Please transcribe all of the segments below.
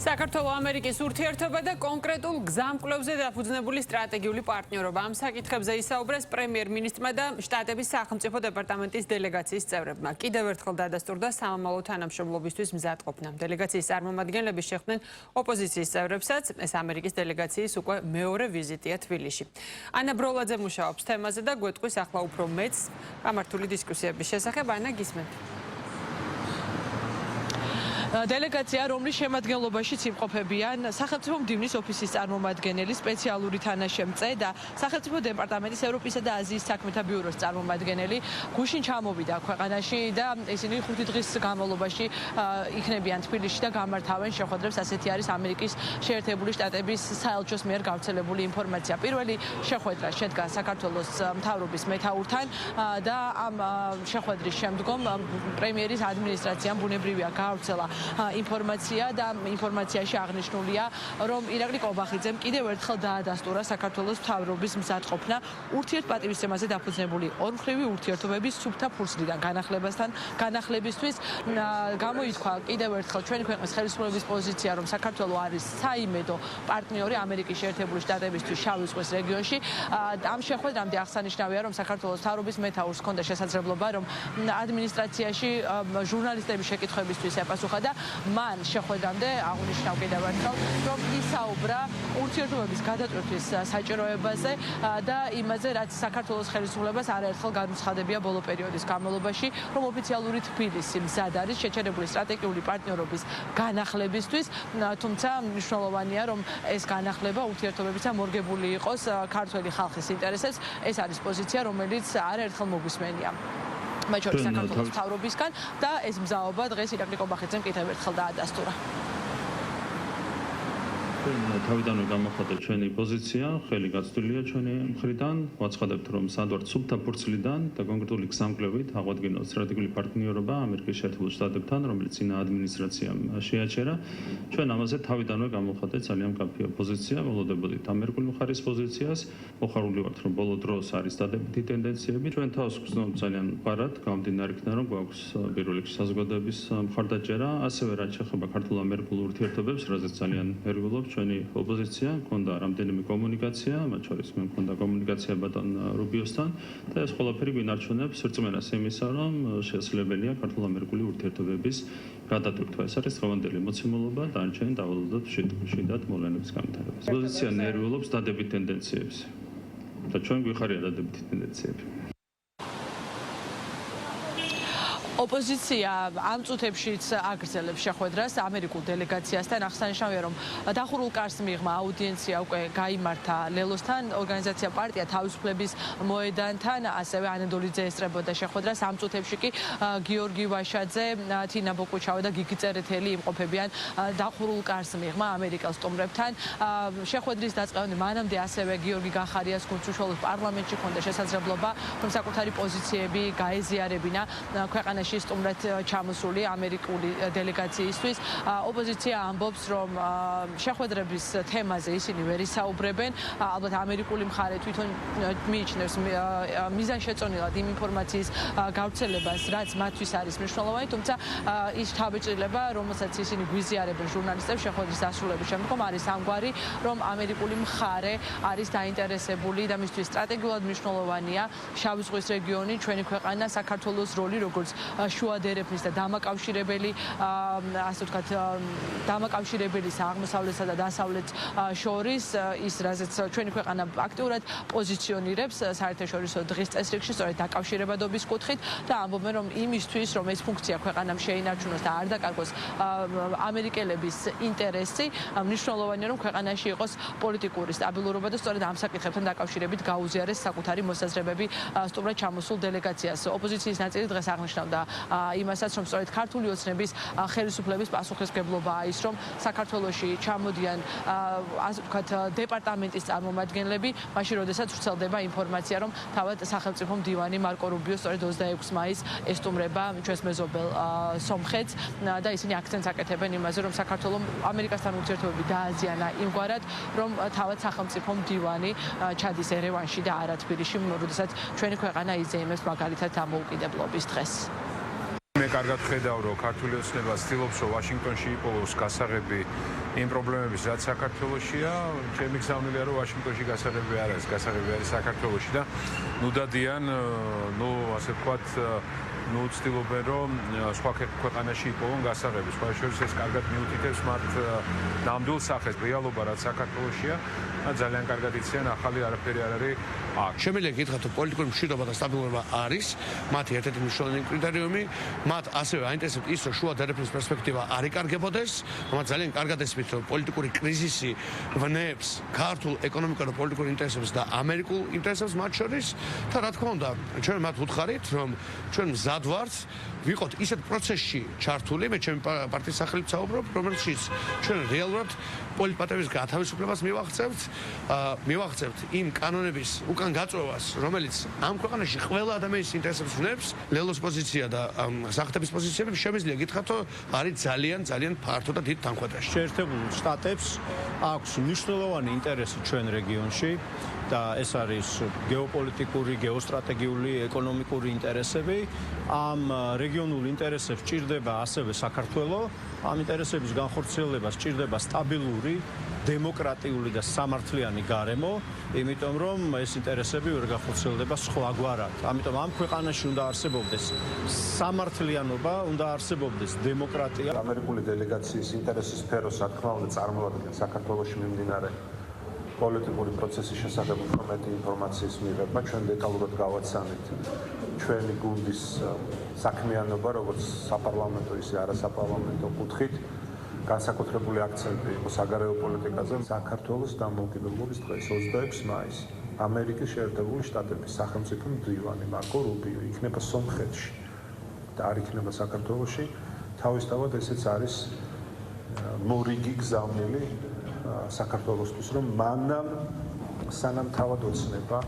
საქართველო-ამერიკის ურთიერთობა და კონკრეტულ გზამკვლევზე დაფუძნებული სტრატეგიული პარტნიორობა. ამ საკითხებზე ისაუბრეს პრემიერ-მინისტრმა და შტატების სახელმწიფო დეპარტამენტის დელეგაციის წევრებმა. კიდევ ერთხელ დადასტურდა სამომავლო თანამშრომლობისთვის მზადყოფნა. დელეგაციის წარმომადგენლები შეხვდნენ ოპოზიციის წევრებსაც. ეს ამერიკის დელეგაციის უკვე მეორე ვიზიტია თბილისში. ანა ბროლაძე მუშაობს თემაზე და გვეტყვის ახლა უფრო მეც გამართული დისკუსიების შესახებ. ანა, გისმენთ. დელეგაცია, რომლის შემადგენლობაშიც იმყოფებიან სახელმწიფო მდივნის ოფისის წარმომადგენელი, სპეციალური თანაშემწე და სახელმწიფო დეპარტამენტის ევროპისა და აზიის საქმეთა ბიუროს წარმომადგენელი გუშინ ჩამოვიდა ქვეყანაში და ისინი 5 დღის განმავლობაში იქნებიან თბილისში და გამართავენ შეხვედრებს. ასეთი არის ამერიკის შეერთებული შტატების საელჩოს მიერ გავრცელებული ინფორმაცია. პირველი შეხვედრა შედგა საქართველოს მთავრობის მეთაურთან და ამ შეხვედრის შემდგომ პრემიერის ადმინისტრაციამ ბუნებრივია გაავრცელა ინფორმაცია და ინფორმაციაში აღნიშნულია, რომ ირაკლი კობახიძემ კიდევ ერთხელ დაადასტურა საქართველოს მთავრობის მზადყოფნა ურთიერთპატივისცემაზე დაფუძნებული ორმხრივი ურთიერთობების სუფთა ფურცლიდან განახლებისთვის. გამოითქვა კიდევ ერთხელ ჩვენი ქვეყნის ხელისუფლების პოზიცია, რომ საქართველო არის საიმედო პარტნიორი ამერიკის შეერთებული შტატებისთვის შავი ზღვის რეგიონში. ამ შეხვედრამდე აღსანიშნავია, რომ საქართველოს მთავრობის მეთაურს ჰქონდა შესაძლებლობა, რომ ადმინისტრაციაში ჟურნალისტების შეკითხვებისთვის ეპასუხა და მან შეხვედრამდე აღნიშნავ კიდევ ერთხელ, რომ ისაუბრა ურთიერთობების გადაწყვეტის საჭიროებაზე და იმაზე, რაც საქართველოს ხელისუფლებას არაერთხელ განუცხადებია ბოლო პერიოდის განმავლობაში, რომ ოფიციალური თბილისი მზად არის შეჩერებული სტრატეგიული პარტნიორობის განახლებისთვის, თუმცა მნიშვნელოვანია, რომ ეს განახლება ურთიერთობებისა მორგებული იყოს ქართველი ხალხის ინტერესებს. ეს არის პოზიცია, რომელიც არაერთხელ მოგვისმენია მათ შორის საქართველოს მთავრობისგან და ეს მზაობა დღეს ირაკლი კობახიძემ კიდევ ერთხელ დაადასტურა. თავიდანვე გამოხატეთ ჩვენი პოზიცია, ხელი გაცვლილია ჩვენი მხრიდან. ვაცხადებთ, რომ სადვართ სუფთა ფურცლიდან და კონკრეტული გზამკვლევით აღვადგინოთ სტრატეგიული პარტნიორობა ამერიკის შეერთებულ შტატებთან, რომელიც წინა ადმინისტრაციამ შეაჩერა. ჩვენ ამაზე თავიდანვე გამოხატეთ ძალიან მკაფიო პოზიცია, ველოდებოდით ამერიკული მხარის პოზიციას. მოხარული ვართ, რომ ბოლო დროს არის დადებითი ტენდენციები. ჩვენ თავს გვგზავნებთ ძალიან მყარად, გამომდინარე იქიდან, რომ გვაქვს პირველ რიგში საზოგადოების მხარდაჭერა, ასევე რაც შეეხება ქართულ-ამერიკულ ურთიერთობებს, რაზეც ძალიან მერვილობ. ჩვენი ოპოზიცია მქონდა რამდენიმე კომუნიკაცია, მათ შორის მე მქონდა კომუნიკაცია ბატონ რუბიოსთან და ეს ყველაფერი გვინარჩუნებს რწმენას იმისა, რომ შესაძლებელია ქართულ-ამერიკული ურთიერთობების გადატვირთვა. ეს არის დღევანდელი მოცემულობა, დანარჩენი დავალოდოთ მშვიდად მოვლენების განვითარებას. ოპოზიცია ნერვიულობს დადებით ტენდენციებს და ჩვენ გვიხარია დადებითი ტენდენციები. ოპოზიცია ამ წუთებშიც აგრძელებს შეხვედრას ამერიკულ დელეგაციასთან. აღსანიშნავია, რომ დახურულ კარს მიღმა აუდიენცია უკვე გაიმართა ლელოსთან, ორგანიზაცია პარტია თავისუფლების მოედანთან, ასევე ანედოლიძე ესწრებოდა შეხვედრას. ამ წუთებში კი გიორგი ვაშაძე, თინა ბოკუჩავა და გიგი წერეთელი იმყოფებიან დახურულ კარს მიღმა ამერიკელ სტუმრებთან. შეხვედრის დაწყებამდე მანამდე ასევე გიორგი განხარიას გუნდს უშუალოდ პარლამენტში ჰქონდა შესაძლებლობა, რომ საკუთარი პოზიციები გაეზიარებინა ქვეყანაში სტუმრად ჩამოსული ამერიკული დელეგაციისთვის. ოპოზიცია ამბობს, რომ შეხვედრების თემაზე ისინი ვერ ისაუბრებენ. ალბათ ამერიკული მხარე თვითონ მიიჩნევს მიზანშეწონილად იმ ინფორმაციის გავრცელებას, რაც მათთვის არის მნიშვნელოვანი, თუმცა ის თავეჭრილება, რომელსაც ისინი გვიზიარებენ ჟურნალისტებს შეხვედრის დასრულების შემდგომ, არის ამგვარი, რომ ამერიკული მხარე არის დაინტერესებული და მისთვის სტრატეგიულად მნიშვნელოვანია შავი ზღვის რეგიონი, ჩვენი ქვეყანა, საქართველოს როლი, როგორც შუადერეფნის და დამაკავშირებელი, ასე ვთქვათ, დამაკავშირებელისა აღმოსავლეთსა და დასავლეთ შორის, ის რაზეც ჩვენი ქვეყანა აქტიურად პოზიციონირებს საერთაშორისო დღის წესრიგში, სწორედ დაკავშირებადობის კუთხით და ამბობენ, რომ იმისთვის, რომ ეს ფუნქცია ქვეყანამ შეინარჩუნოს და არ დაკარგოს ამერიკელების ინტერესი, მნიშვნელოვანია, რომ ქვეყანაში იყოს პოლიტიკური სტაბილურობა და სწორედ ამ საკითხებთან დაკავშირებით გაუზიარეს საკუთარი მოსაზრებები სტუმრად ჩამოსულ დელეგაციას. ოპოზიციის ნაწილი დღეს აღნიშნავდა იმასაც, რომ სწორედ ქართული ოცნების ხელისუფლების პასუხისმგებლობაა ის, რომ საქართველოში ჩამოდიან ასე ვთქვათ დეპარტამენტის წარმომადგენლები, მაშინ როდესაც ვრცელდება ინფორმაცია, რომ თავად სახელმწიფო მდივანი მარკო რუბიო სწორედ 26 მაისს ესტუმრება ჩვენს მეზობელ სომხეთს და ისინი აქცენტს აკეთებენ იმაზე, რომ საქართველოს ამერიკასთან ურთიერთობები დააზიანა იმგვარად, რომ თავად სახელმწიფო მდივანი ჩადის ერევანში და არა თბილისში, როდესაც ჩვენი ქვეყანა იზეიმებს მაგალითად დამოუკიდებლობის დღეს. მე კარგად ხედავ, რომ ქართული ოცნება ცდილობს, რომ ვაშინგტონში იპოვოს გასაღები იმ პრობლემების, რაც საქართველოშია. ჩემი გზავნილია, რომ ვაშინგტონში გასაღები არ არის, გასაღები არის საქართველოში და ნუ დადიან, ასე ვთქვათ, ცდილობენ, რომ სხვა ქვეყანაში იპოვონ გასაღები. სხვა შორის ეს კარგად მიუთითებს მათ ნამდვილ სახეს, რეალობა რაც საქართველოშია. ძალიან კარგად იციან, ახალი არაფერი არ არის. შემიძლია გითხრათ, რომ პოლიტიკური მშვიდობა და სტაბილურობა არის მათი ერთ-ერთი მნიშვნელოვანი კრიტერიუმი. მათ ასევე აინტერესებთ ის, რომ შუა დერეფნის პერსპექტივა არ იკარგებოდეს. მათ ძალიან კარგად ესმით, რომ პოლიტიკური კრიზისი ვნებს ქართულ ეკონომიკურ და პოლიტიკურ ინტერესებს და ამერიკულ ინტერესებს მათ შორის. და რა თქმა უნდა, ჩვენ მათ ვუთხარით, რომ ჩვენ მზად ვართ ვიყოთ ისეთ პროცესში ჩართული, მე ჩემი პარტიის სახელით საუბრობ, რომელშიც ჩვენ რეალურად პოლიტპატების გათავისუფლებას მივაღწევთ იმ კანონების უკან გაწვევას, რომელიც ამ ქვეყანაში ყველა ადამიანის ინტერესებს ვნებს. ლელოს პოზიცია და სახთების პოზიციები შემიძლია გითხრათ, რომ არის ძალიან ფართო და დიდ თანხმდაში. შეერთებულ შტატებს აქვს მნიშვნელოვანი ინტერესი ჩვენ რეგიონში და ეს არის გეოპოლიტიკური, გეოსტრატეგიული, ეკონომიკური ინტერესები. ამ რეგიონულ ინტერესებს ჭირდება ასევე საქართველოს. ამ ინტერესების განხორციელებას ჭირდება სტაბილური, დემოკრატიული და სამართლიანი გარემო, იმიტომ რომ ეს ინტერესები ვერ განხორციელდება სხვაგვარად. ამიტომ ამ ქვეყანაში უნდა არსებობდეს სამართლიანობა, უნდა არსებობდეს დემოკრატია. ამერიკული დელეგაციის ინტერესის სფეროს, რა თქმა უნდა, წარმოადგენს საქართველოში მიმდინარე პოლიტიკური პროცესის შესახებ უფრო მეტი ინფორმაციის მიღება. ჩვენ დეტალურად გავაცანით ჩვენი გუნდის საქმიანობა, როგორც საპარლამენტო, ისე არასაპარლამენტო კუთხით. განსაკუთრებული აქცენტი იყო საგარეო პოლიტიკაზე. საქართველოს დამოუკიდებლობის დღეს 26 მაისს ამერიკის შეერთებული შტატების სახელმწიფო მდივანი მარკო რუბიო იქნება სომხეთში და არ იქნება საქართველოში. თავისთავად ესეც არის მორიგი გზავნილი საქართველოსთვის, რომ მანამ სანამ თავად ოცნება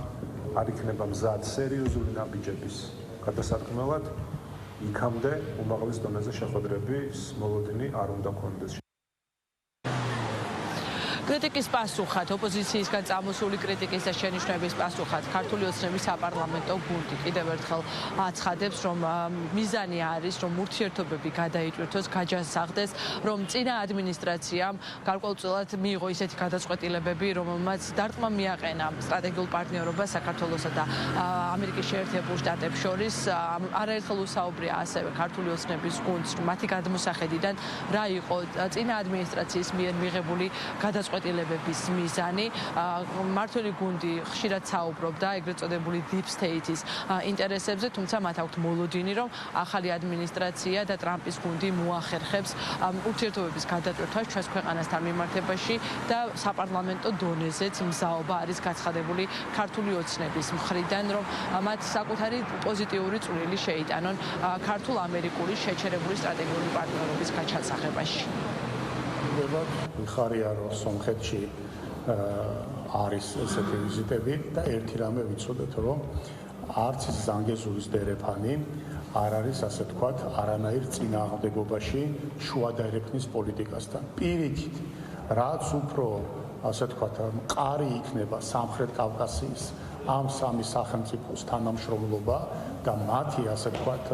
არ იქნება მზად სერიოზული ნაბიჯების გადასარქმელად, იქამდე უმაღლეს დონეზე შეხვედრების მოლოდინი არ უნდა გქონდეს. კრიტიკის პასუხად, ოპოზიციისგან წამოსული კრიტიკის და შენიშვნების პასუხად, ქართული ოცნების საპარლამენტო გუნდი კიდევ ერთხელ აცხადებს, რომ მიზანი არის, რომ ურთიერთობები გადაიჭვირთოს, გაჯანსაღდეს, რომ წინა ადმინისტრაციამ გარკვეულწილად მიიღო ისეთი გადაწყვეტილებები, რომელმაც დარტყმა მიაყენა სტრატეგიულ პარტნიორობას საქართველოსა და ამერიკის შეერთებულ შტატებს შორის. არაერთხელ უსაუბრია ასევე ქართული ოცნების გუნდს, მათი გადმოსახედიდან რა იყო წინა ადმინისტრაციის მიერ მიღებული გადაწყვეტილებების მიზანი. მმართველი გუნდი ხშირად საუბრობდა ეგრეთ წოდებული deep state-ის ინტერესებზე, თუმცა მათ აქვთ მოლოდინი, რომ ახალი ადმინისტრაცია და ტრამპის გუნდი მოახერხებს ურთიერთობების გადაწყვეტას ჩვენს ქვეყანასთან მიმართებაში და საპარლამენტო დონეზეც მზაობა არის გაცხადებული ქართული ოცნების მხრიდან, რომ მათ საკუთარი პოზიტიური წვლილი შეიტანონ ქართულ-ამერიკული შეჩერებული სტრატეგიული პარტნიორობის გაჩანსაღებაში. მიხარია, რომ სომხეთში არის ესეთი ვიზიტები და ერთი რამე ვიცოდეთ, რომ არც ზანგეზურის დერეფანი არ არის, ასე ვთქვათ, არანაირ წინააღმდეგობაში შუა დერეფნის პოლიტიკასთან. პირიქით, რაც უფრო, ასე ვთქვათ, მყარი იქნება სამხრეთ კავკასიის ამ სამი სახელმწიფოს თანამშრომლობა და მათი, ასე ვთქვათ,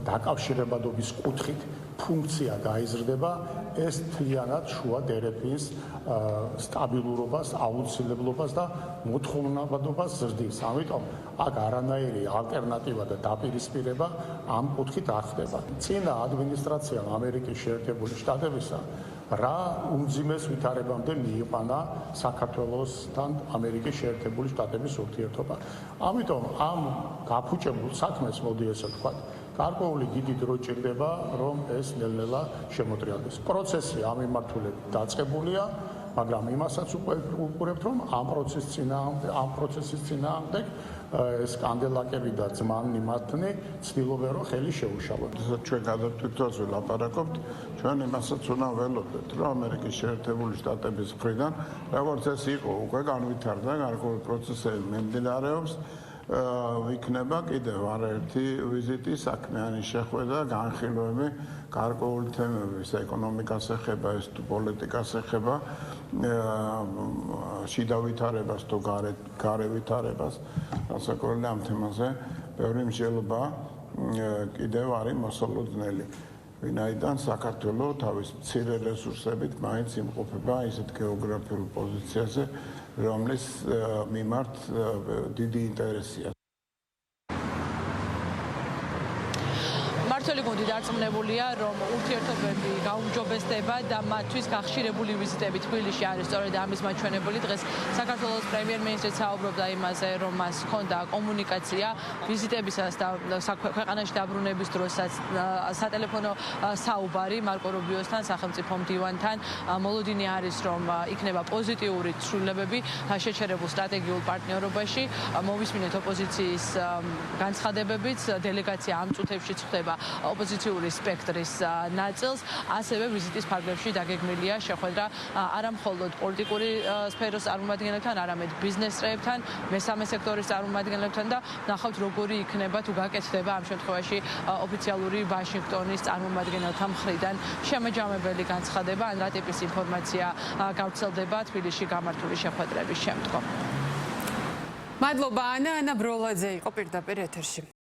დაკავშირებადობის კუთხით ფუნქცია გაიზრდება, ეს თლიანად შუა დერეფნის სტაბილურობას, აუცილებლობას და მოთხოვნადობას ზრდის. ამიტომ აქ არანაირი ალტერნატივა და დაპირისპირება ამ კუთხით არ ხდება. წინა ადმინისტრაციამ ამერიკის შეერთებული შტატებისა რა უმძიმეს ვითარებამდე მიიყვანა საქართველოსთან ამერიკის შეერთებული შტატების ურთიერთობა. ამიტომ ამ გაფუჭებულ საქმეს, მოდი ესე ვთქვათ, გარკვეული დიდი დრო ჭირდება, რომ ეს ნელ-ნელა შემოტრიალდეს. პროცესი ამ მიმართულებით დაწყებულია, მაგრამ იმასაც უყურებთ, რომ ამ პროცესის წინააღმდეგ ეს კანდელაკები და ძმანი მათნი ცდილობენ, რომ ხელი შეუშალონ. ჩვენ გადატვირთვას ვილაპარაკობთ, ჩვენ იმასაც უნდა ველოდეთ, რომ ამერიკის შეერთებული შტატების მხრიდან, როგორც ეს იყო, უკვე განვითარდა, გარკვეული პროცესები მიმდინარეობს. იქნება კიდევ არაერთი ვიზიტი, საქმიანი შეხვედრა, განხილვები, გარკვეული თემების, ეკონომიკას ეხება, ეს პოლიტიკას ეხება, შიდა ვითარებას თუ გარე ვითარებას, განსაკუთრებით ამ თემაზე ბევრი მსჯელობა კიდევ არის მოსალოდნელი. ვინაიდან საქართველოს თავის მცირე რესურსებით მაინც იმყოფება ისეთ გეოგრაფიულ პოზიციაზე, რომლის მიმართ დიდი ინტერესია. მართველი გუნდი დარწმუნებულია, რომ ურთიერთობები გაუმჯობესდება და მათთვის გახშირებული ვიზიტები თბილისში არის სწორედ ამის მაჩვენებელი. დღეს საქართველოს პრემიერ-მინისტრიც საუბრობდა იმაზე, რომ მას ჰქონდა კომუნიკაცია ვიზიტებისას და ქვეყანაში დაბრუნების დროსაც სატელეფონო საუბარი მარკო რუბიოსთან, სახელმწიფო მდივანთან. მოლოდინი არის, რომ იქნება პოზიტიური ცვლილებები შეჩერებულ სტრატეგიულ პარტნიორობაში. მოვისმინეთ ოპოზიციის განცხადებებიც, დელეგაცია ამ წუთებში წხვდება ოპოზიციური სპექტრის ნაწილს, ასევე ვიზიტის ფარგლებში დაგეგმილია შეხვედრა არა მხოლოდ პოლიტიკური სფეროს წარმომადგენლებთან, არამედ ბიზნესრებთან, მესამე სექტორის წარმომადგენლებთან და ნახავთ როგორი იქნება თუ გაკეთდება ამ შემთხვევაში ოფიციალური ვაშინგტონის წარმომადგენელთა მხრიდან შემაჯამებელი განცხადება, ან რა ტიპის ინფორმაცია გავრცელდება თბილისში გამართული შეხვედრების შემდგომ. მადლობა ანა ბროლაძე იყო პირდაპირ ეთერში.